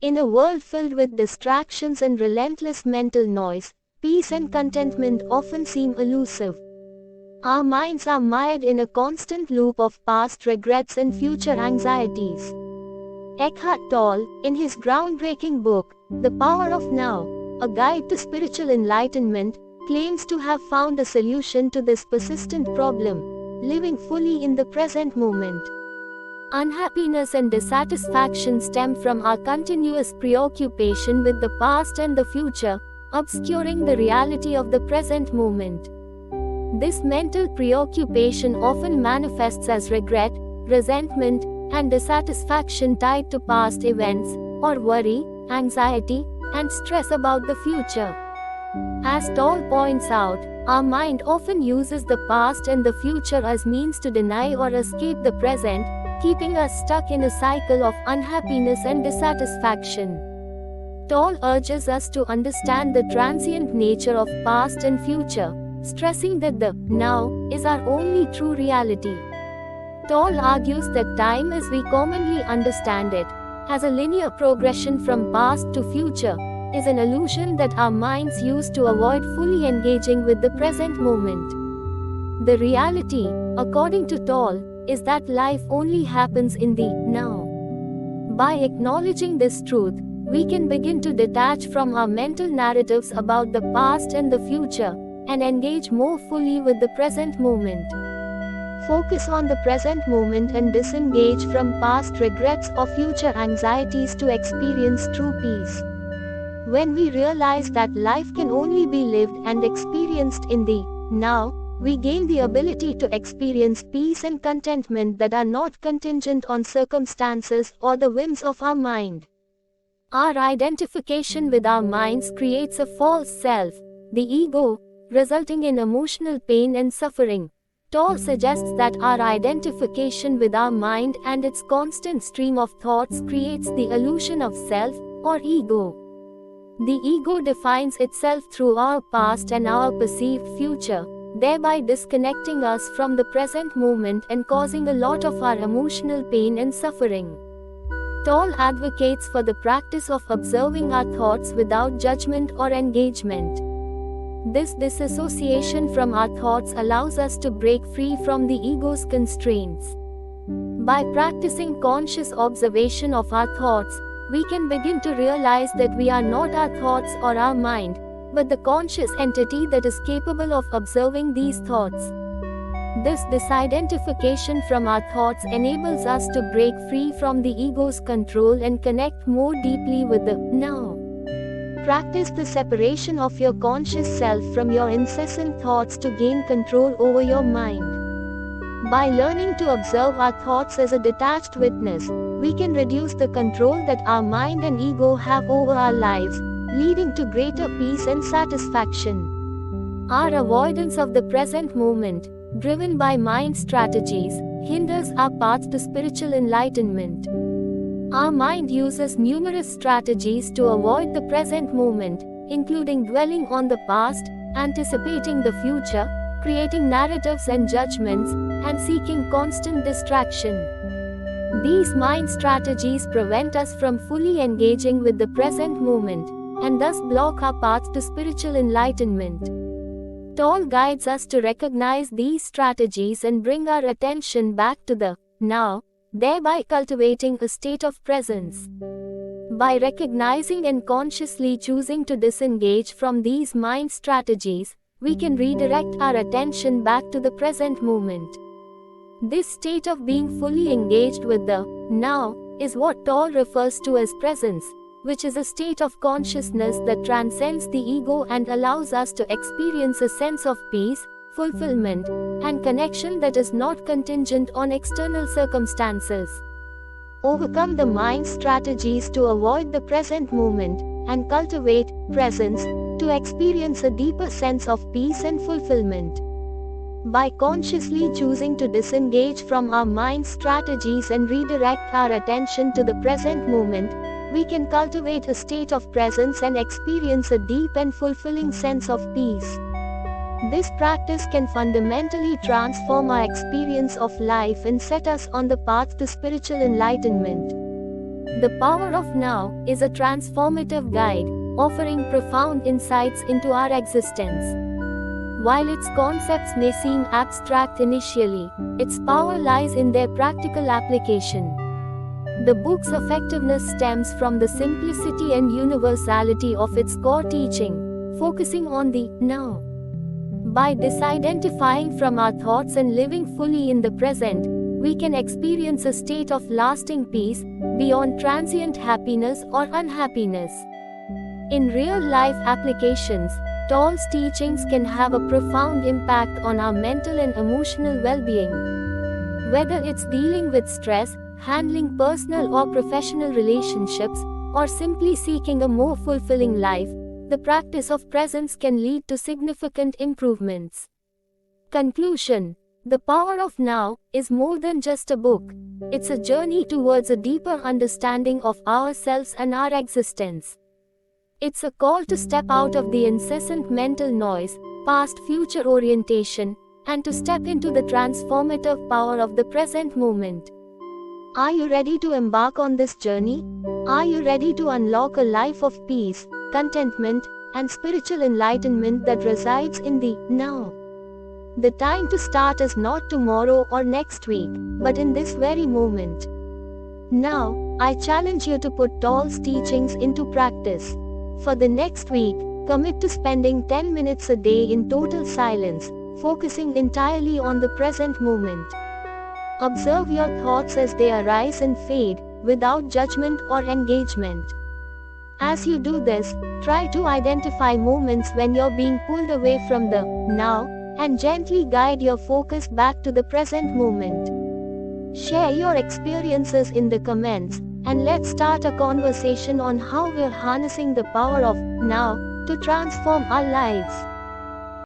In a world filled with distractions and relentless mental noise, peace and contentment often seem elusive. Our minds are mired in a constant loop of past regrets and future anxieties. Eckhart Tolle, in his groundbreaking book, The Power of Now, a guide to spiritual enlightenment, claims to have found a solution to this persistent problem: living fully in the present moment. Unhappiness and dissatisfaction stem from our continuous preoccupation with the past and the future, obscuring the reality of the present moment. This mental preoccupation often manifests as regret, resentment, and dissatisfaction tied to past events, or worry, anxiety, and stress about the future. As Tolle points out, our mind often uses the past and the future as means to deny or escape the present, keeping us stuck in a cycle of unhappiness and dissatisfaction. Tolle urges us to understand the transient nature of past and future, stressing that the now is our only true reality. Tolle argues that time as we commonly understand it, as a linear progression from past to future, is an illusion that our minds use to avoid fully engaging with the present moment. The reality, according to Tolle, is that life only happens in the now. By acknowledging this truth, we can begin to detach from our mental narratives about the past and the future, and engage more fully with the present moment. Focus on the present moment and disengage from past regrets or future anxieties to experience true peace. When we realize that life can only be lived and experienced in the now, we gain the ability to experience peace and contentment that are not contingent on circumstances or the whims of our mind. Our identification with our minds creates a false self, the ego, resulting in emotional pain and suffering. Tolle suggests that our identification with our mind and its constant stream of thoughts creates the illusion of self, or ego. The ego defines itself through our past and our perceived future, thereby disconnecting us from the present moment and causing a lot of our emotional pain and suffering. Tolle advocates for the practice of observing our thoughts without judgment or engagement. This disassociation from our thoughts allows us to break free from the ego's constraints. By practicing conscious observation of our thoughts, we can begin to realize that we are not our thoughts or our mind, but the conscious entity that is capable of observing these thoughts. This disidentification from our thoughts enables us to break free from the ego's control and connect more deeply with the now. Practice the separation of your conscious self from your incessant thoughts to gain control over your mind. By learning to observe our thoughts as a detached witness, we can reduce the control that our mind and ego have over our lives, leading to greater peace and satisfaction. Our avoidance of the present moment, driven by mind strategies, hinders our path to spiritual enlightenment. Our mind uses numerous strategies to avoid the present moment, including dwelling on the past, anticipating the future, creating narratives and judgments, and seeking constant distraction. These mind strategies prevent us from fully engaging with the present moment, and thus block our path to spiritual enlightenment. Tolle guides us to recognize these strategies and bring our attention back to the now, thereby cultivating a state of presence. By recognizing and consciously choosing to disengage from these mind strategies, we can redirect our attention back to the present moment. This state of being fully engaged with the now is what Tolle refers to as presence, which is a state of consciousness that transcends the ego and allows us to experience a sense of peace, fulfillment, and connection that is not contingent on external circumstances. Overcome the mind strategies to avoid the present moment, and cultivate presence to experience a deeper sense of peace and fulfillment. By consciously choosing to disengage from our mind strategies and redirect our attention to the present moment, we can cultivate a state of presence and experience a deep and fulfilling sense of peace. This practice can fundamentally transform our experience of life and set us on the path to spiritual enlightenment. The Power of Now is a transformative guide, offering profound insights into our existence. While its concepts may seem abstract initially, its power lies in their practical application. The book's effectiveness stems from the simplicity and universality of its core teaching, focusing on the now. By disidentifying from our thoughts and living fully in the present, we can experience a state of lasting peace, beyond transient happiness or unhappiness. In real-life applications, Tolle's teachings can have a profound impact on our mental and emotional well-being. Whether it's dealing with stress, handling personal or professional relationships, or simply seeking a more fulfilling life, the practice of presence can lead to significant improvements. Conclusion: The Power of Now is more than just a book. It's a journey towards a deeper understanding of ourselves and our existence. It's a call to step out of the incessant mental noise, past future orientation, and to step into the transformative power of the present moment. Are you ready to embark on this journey? Are you ready to unlock a life of peace, contentment, and spiritual enlightenment that resides in the now? The time to start is not tomorrow or next week, but in this very moment. Now, I challenge you to put Tolle's teachings into practice. For the next week, commit to spending 10 minutes a day in total silence, focusing entirely on the present moment. Observe your thoughts as they arise and fade, without judgment or engagement. As you do this, try to identify moments when you're being pulled away from the now, and gently guide your focus back to the present moment. Share your experiences in the comments, and let's start a conversation on how we're harnessing the power of now to transform our lives.